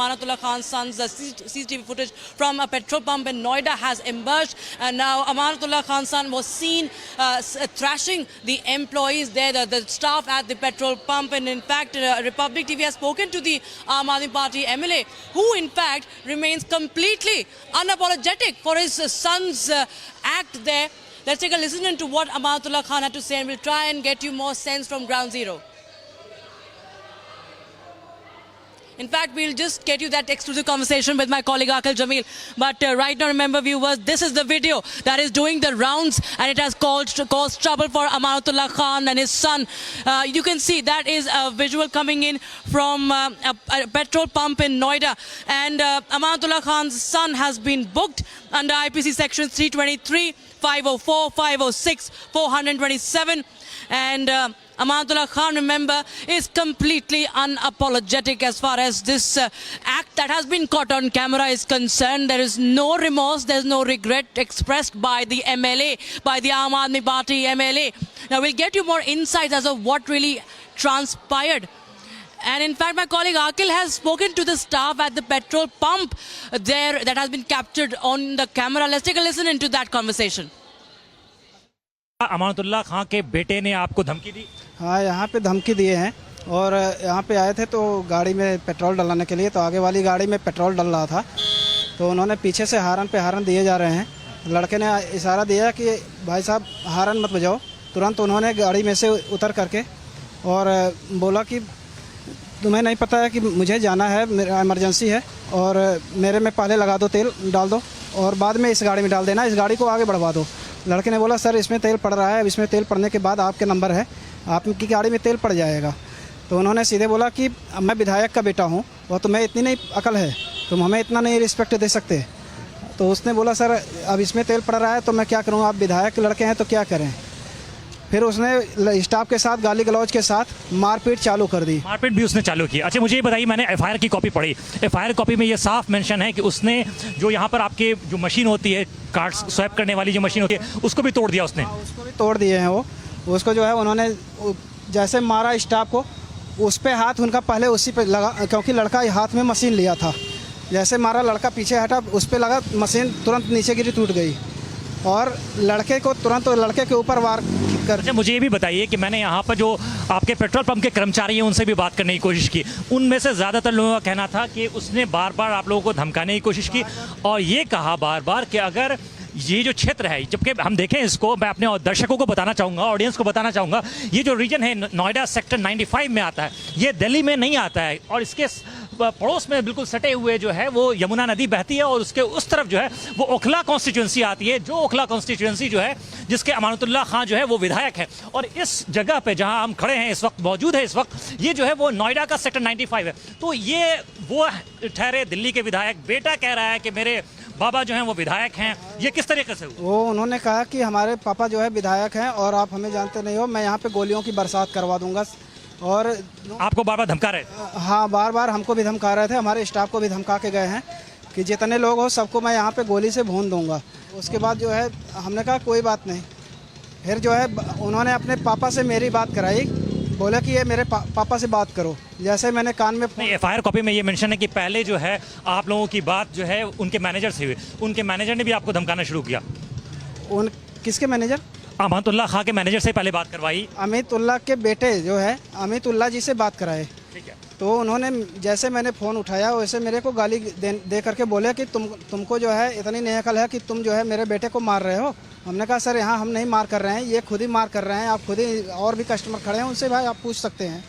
Amanatullah Khan's son's CCTV footage from a petrol pump in Noida has emerged. And now Amanatullah Khan's son was seen thrashing the employees there, the staff at the petrol pump. And in fact, Republic TV has spoken to the Aam Aadmi Party MLA, who in fact remains completely unapologetic for his son's act there. Let's take a listen into what Amanatullah Khan had to say, and we'll try and get you more sense from ground zero. In fact, we'll just get you that exclusive conversation with my colleague Aqil Jamil. But right now, remember viewers, this is the video that is doing the rounds, and it has caused trouble for Amanatullah Khan and his son. You can see that is a visual coming in from a petrol pump in Noida. And Amanatullah Khan's son has been booked under IPC section 323, 504, 506, 427. And Amanatullah Khan, remember, is completely unapologetic as far as this act that has been caught on camera is concerned. There is no remorse, there's no regret expressed by the MLA, by the Aam Aadmi Party MLA. Now we'll get you more insights as of what really transpired. And in fact, my colleague Aqil has spoken to the staff at the petrol pump there that has been captured on the camera. Let's take a listen into that conversation. Amanatullah खां के बेटे ने आपको धमकी दी? हाँ, यहाँ पे धमकी दिए हैं और यहाँ पे आए थे तो गाड़ी में पेट्रोल डलाने के लिए, तो आगे वाली गाड़ी में पेट्रोल डल रहा था, तो उन्होंने पीछे से हारन पे हारन दिए जा रहे हैं। लड़के ने इशारा दिया कि भाई साहब हारन मत बजाओ। तुरंत उन्होंने गाड़ी में से उतर करके और बोला कि तुम्हें नहीं पता है कि मुझे जाना है, मेरा इमरजेंसी है और मेरे में पहले लगा दो, तेल डाल दो और बाद में इस गाड़ी में डाल देना, इस गाड़ी को आगे बढ़वा दो। लड़के ने बोला सर इसमें तेल पड़ रहा है, अब इसमें तेल पड़ने के बाद आपके नंबर है, आपकी गाड़ी में तेल पड़ जाएगा। तो उन्होंने सीधे बोला कि मैं विधायक का बेटा हूँ और तुम्हें इतनी नहीं अकल है, तुम हमें इतना नहीं रिस्पेक्ट दे सकते। तो उसने बोला सर अब इसमें तेल पड़ रहा है तो मैं क्या करूँ, आप विधायक के लड़के हैं तो क्या करें। फिर उसने स्टाफ के साथ गाली गलौज के साथ मारपीट चालू कर दी। मारपीट भी उसने चालू की। अच्छा मुझे ये बताइए, मैंने एफआईआर की कॉपी पढ़ी, एफआईआर कॉपी में ये साफ मेंशन है कि उसने जो यहाँ पर आपके जो मशीन होती है, कार्ड स्वैप करने वाली जो मशीन होती है, उसको भी तोड़ दिया उसने। उसको भी तोड़ दिए हैं वो। उसको जो है उन्होंने जैसे मारा स्टाफ को, उस पर हाथ उनका पहले उसी पे लगा, क्योंकि लड़का हाथ में मशीन लिया था। जैसे मारा लड़का पीछे हटा, उस पर लगा, मशीन तुरंत नीचे गिरी, टूट गई और लड़के को तुरंत लड़के के ऊपर वार कर। अच्छा मुझे ये भी बताइए कि मैंने यहाँ पर जो आपके पेट्रोल पंप के कर्मचारी हैं उनसे भी बात करने की कोशिश की, उनमें से ज़्यादातर लोगों का कहना था कि उसने बार बार आप लोगों को धमकाने की कोशिश की और ये कहा बार बार कि अगर ये जो क्षेत्र है, जबकि हम देखें इसको, मैं अपने दर्शकों को बताना चाहूँगा, ऑडियंस को बताना चाहूँगा, ये जो रीजन है नोएडा सेक्टर 95 में आता है, ये दिल्ली में नहीं आता है और इसके पड़ोस में बिल्कुल सटे हुए जो है वो यमुना नदी बहती है और उसके उस तरफ जो है वो ओखला कॉन्स्टिट्यूंसी आती है, जो ओखला कॉन्स्टिट्यूंसी जो है जिसके अमानतुल्लाह खां जो है वो विधायक है। और इस जगह पे जहां हम खड़े हैं इस वक्त, मौजूद है इस वक्त, ये जो है वो नोएडा का सेक्टर 95 है। तो ये वो ठहरे दिल्ली के विधायक, बेटा कह रहा है कि मेरे बाबा जो हैं वो विधायक हैं, ये किस तरीके से हुआ? वो उन्होंने कहा कि हमारे पापा जो है विधायक हैं और आप हमें जानते नहीं हो, मैं यहाँ पे गोलियों की बरसात करवा दूंगा। और आपको बार बार धमका रहे? हाँ, बार बार हमको भी धमका रहे थे, हमारे स्टाफ को भी धमका के गए हैं कि जितने लोग हो सबको मैं यहाँ पे गोली से भून दूंगा। उसके बाद जो है हमने कहा कोई बात नहीं। फिर जो है उन्होंने अपने पापा से मेरी बात कराई, बोला कि ये मेरे पापा से बात करो। जैसे मैंने कान में एफआईआर कॉपी में ये मेंशन है कि पहले जो है आप लोगों की बात जो है उनके मैनेजर से हुई, उनके मैनेजर ने भी आपको धमकाना शुरू किया। उन किसके मैनेजर? अमानतुल्लाह खां के मैनेजर से पहले बात करवाई। अमितुल्लाह के बेटे जो है अमितुल्लाह जी से बात कराए। ठीक है। तो उन्होंने जैसे मैंने फ़ोन उठाया वैसे मेरे को गाली दे करके बोले कि तुमको जो है इतनी नहीं अकल है कि तुम जो है मेरे बेटे को मार रहे हो। हमने कहा सर यहाँ हम नहीं मार कर रहे हैं, ये खुद ही मार कर रहे हैं, आप खुद ही, और भी कस्टमर खड़े हैं उनसे भाई आप पूछ सकते हैं।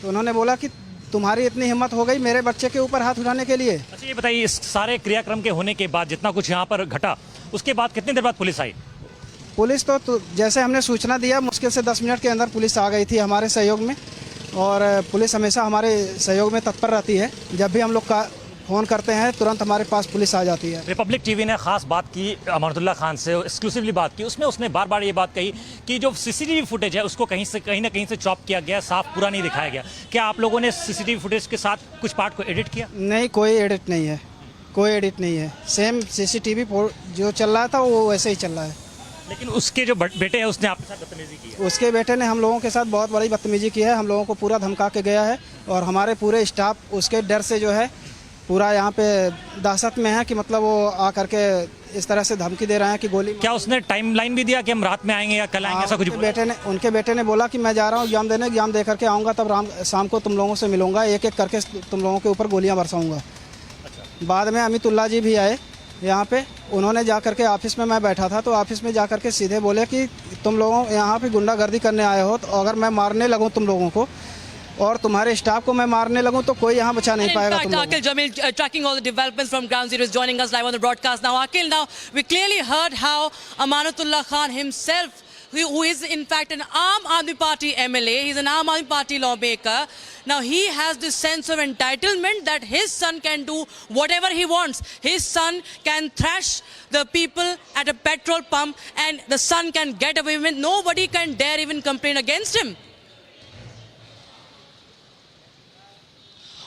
तो उन्होंने बोला कि तुम्हारी इतनी हिम्मत हो गई मेरे बच्चे के ऊपर हाथ उठाने के लिए। अच्छा ये बताइए, इस सारे क्रियाक्रम के होने के बाद जितना कुछ यहाँ पर घटा, उसके बाद कितनी देर बाद पुलिस आई? पुलिस तो जैसे हमने सूचना दिया मुश्किल से 10 मिनट के अंदर पुलिस आ गई थी हमारे सहयोग में। और पुलिस हमेशा हमारे सहयोग में तत्पर रहती है, जब भी हम लोग का फ़ोन करते हैं तुरंत हमारे पास पुलिस आ जाती है। रिपब्लिक टीवी ने खास बात की अमानतुल्लाह खान से, एक्सक्लूसिवली बात की, उसमें उसने बार बार ये बात कही कि जो सीसीटीवी फुटेज है उसको कहीं ना कहीं से चॉप किया गया, साफ पूरा नहीं दिखाया गया। क्या आप लोगों ने सीसीटीवी फुटेज के साथ कुछ पार्ट को एडिट किया? नहीं, कोई एडिट नहीं है, कोई एडिट नहीं है। सेम सीसीटीवी जो चल रहा था वो वैसे ही चल रहा है। लेकिन उसके जो बेटे हैं उसने आपके साथ बदतमीजी की है? उसके बेटे ने हम लोगों के साथ बहुत बड़ी बदतमीजी की है, हम लोगों को पूरा धमका के गया है और हमारे पूरे स्टाफ उसके डर से जो है पूरा यहाँ पे दहशत में है कि मतलब वो आकर के इस तरह से धमकी दे रहे हैं कि गोली। क्या उसने टाइमलाइन भी दिया कि हम रात में आएंगे या कल आएंगे, ऐसा कुछ? उनके बेटे ने बोला कि मैं जा रहा हूँ एग्जाम देने, एग्जाम दे करके आऊँगा, तब शाम को तुम लोगों से मिलूंगा, एक एक करके तुम लोगों के ऊपर गोलियाँ बरसाऊँगा। बाद में अमितुल्लाह जी भी आए यहाँ पे, उन्होंने जा करके ऑफिस में, मैं बैठा था तो ऑफिस में जा करके सीधे बोले कि तुम लोगों यहाँ पे गुंडागर्दी करने आए हो, तो अगर मैं मारने लगूँ तुम लोगों को और तुम्हारे स्टाफ को मैं मारने लगूं तो कोई यहाँ बचा नहीं पाएगा तुम लोगों को। Akil Jamil tracking all the developments from Ground Zero is joining us live on the broadcast now. Akil, now we clearly heard how Amanatullah Khan himself, who is in fact an Aam Aadmi Party MLA, he's an Aam Aadmi Party lawmaker. Now he has this sense of entitlement that his son can do whatever he wants. His son can thrash the people at a petrol pump and the son can get away with it. Nobody can dare even complain against him.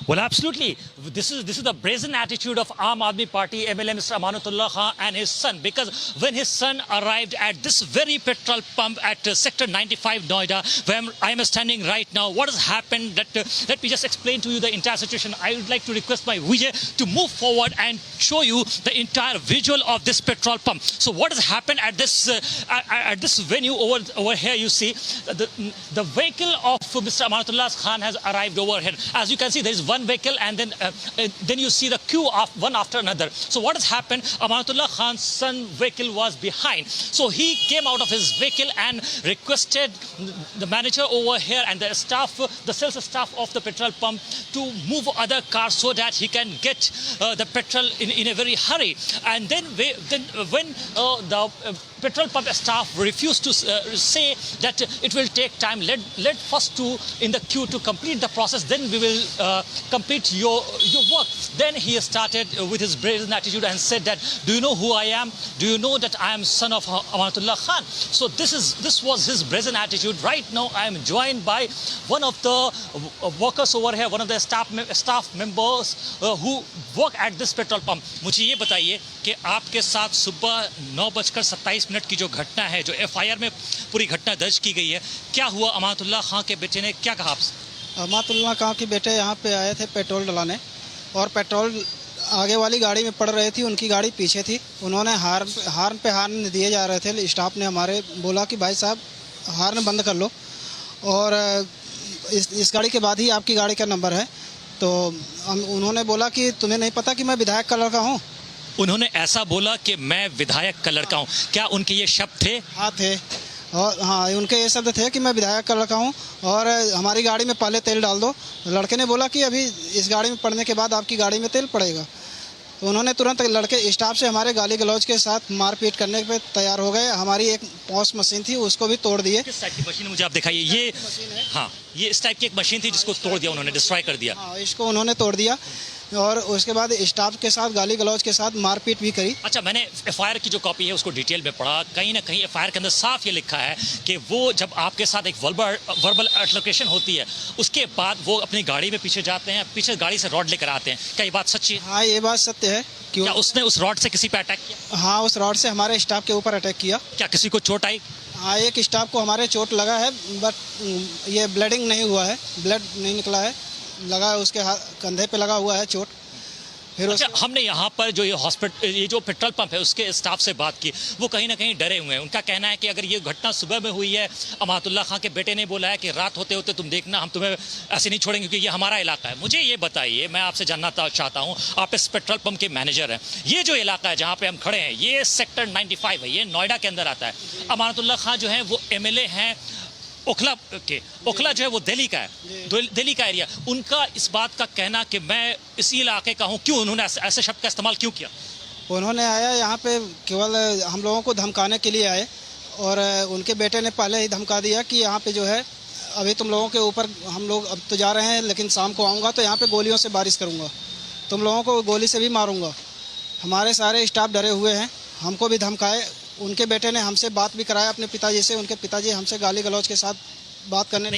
Well, absolutely. This is the brazen attitude of Aam Aadmi Party MLA Mr. Amanatullah Khan and his son, because when his son arrived at this very petrol pump at Sector 95 Noida, where I am standing right now, what has happened? Let me just explain to you the entire situation. I would like to request my Vijay to move forward and show you the entire visual of this petrol pump. So what has happened at this venue over here? You see the vehicle of Mr. Amanatullah Khan has arrived over here. As you can see, there is one vehicle and then you see the queue of one after another. So what has happened? Amanatullah Khan's son vehicle was behind. So he came out of his vehicle and requested the manager over here and the staff, the sales staff of the petrol pump, to move other cars so that he can get the petrol in a very hurry. And then when the petrol pump staff refused to say that it will take time, let first two in the queue to complete the process, then we will complete your work. Then he started with his brazen attitude and said that, do you know who I am? Do you know that I am son of Amanatullah Khan? So this was his brazen attitude. Right now I am joined by one of the workers over here, one of the staff members who work at this petrol pump. मुझे ये बताइए कि आपके साथ सुबह 9:27 की जो घटना है, जो FIR में पूरी घटना दर्ज की गई है, क्या हुआ? अमानतुल्लाह खां के बेटे ने क्या कहा आपसे? अमानतुल्लाह खां के बेटे यहाँ पे आए थे पेट्रोल डलाने, और पेट्रोल आगे वाली गाड़ी में पड़ रही थी, उनकी गाड़ी पीछे थी। उन्होंने हार्न पे हार्न दिए जा रहे थे। स्टाफ ने हमारे बोला कि भाई साहब हार्न बंद कर लो, और इस गाड़ी के बाद ही आपकी गाड़ी का नंबर है। तो उन्होंने बोला कि तुम्हें नहीं पता कि मैं विधायक का लड़का हूँ? उन्होंने ऐसा बोला कि मैं विधायक का लड़का हूँ। क्या उनके ये शब्द थे? हाँ थे, और हाँ उनके ये शब्द थे कि मैं विधायक का लड़का हूँ और हमारी गाड़ी में पहले तेल डाल दो। लड़के ने बोला कि अभी इस गाड़ी में पड़ने के बाद आपकी गाड़ी में तेल पड़ेगा। तो उन्होंने तुरंत लड़के स्टाफ से हमारे गाली गलौज के साथ मारपीट करने पे तैयार हो गए। हमारी एक पॉस मशीन थी, उसको भी तोड़ दिए। किस टाइप की मशीन मुझे आप दिखाइए? ये हाँ, ये इस टाइप की एक मशीन थी जिसको तोड़ दिया उन्होंने, डिस्ट्रॉय कर दिया। हाँ, इसको उन्होंने तोड़ दिया और उसके बाद स्टाफ के साथ गाली गलौज के साथ मारपीट भी करी। अच्छा, मैंने FIR की जो कॉपी है उसको डिटेल में पढ़ा। कहीं ना कहीं FIR के अंदर साफ ये लिखा है कि वो जब आपके साथ एक वर्बल अल्टरकेशन होती है, उसके बाद वो अपनी गाड़ी में पीछे जाते हैं, पीछे गाड़ी से रॉड लेकर आते हैं। क्या ये बात सच्ची है? हाँ, ये बात सत्य है। क्या उसने उस रॉड से किसी पे अटैक किया? हाँ, उस रॉड से हमारे स्टाफ के ऊपर अटैक किया। क्या किसी को चोट आई? हाँ, एक स्टाफ को हमारे चोट लगा है, बट ये ब्लीडिंग नहीं हुआ है, ब्लड नहीं निकला है, लगा उसके कंधे पे लगा हुआ है चोट। अच्छा, हमने यहाँ पर जो ये जो पेट्रोल पंप है उसके स्टाफ से बात की, वो कहीं ना कहीं डरे हुए हैं। उनका कहना है कि अगर ये घटना सुबह में हुई है, अमानतुल्लाह खां के बेटे ने बोला है कि रात होते होते तुम देखना, हम तुम्हें ऐसे नहीं छोड़ेंगे क्योंकि ये हमारा इलाका है। मुझे ये बताइए, मैं आपसे जानना चाहता हूँ, आप इस पेट्रोल पंप के मैनेजर हैं, ये जो इलाका है जहाँ पे हम खड़े हैं, ये सेक्टर 95 है, ये नोएडा के अंदर आता है। अमानतुल्लाह खां जो है वो MLA हैं ओखला के। ओखला जो है वो दिल्ली का है, दिल्ली का एरिया। उनका इस बात का कहना कि मैं इसी इलाके का हूँ, क्यों उन्होंने ऐसे शब्द का इस्तेमाल क्यों किया? उन्होंने आया यहाँ पे केवल हम लोगों को धमकाने के लिए आए, और उनके बेटे ने पहले ही धमका दिया कि यहाँ पे जो है अभी तुम लोगों के ऊपर हम लोग अब तो जा रहे हैं, लेकिन शाम को आऊँगा तो यहाँ पे गोलियों से बारिश करूँगा, तुम लोगों को गोली से भी मारूँगा। हमारे सारे स्टाफ डरे हुए हैं, हमको भी धमकाए। उनके बेटे ने हमसे बात भी कराया अपने पिताजी से, उनके पिताजी हमसे गाली गलौज के साथ बात करने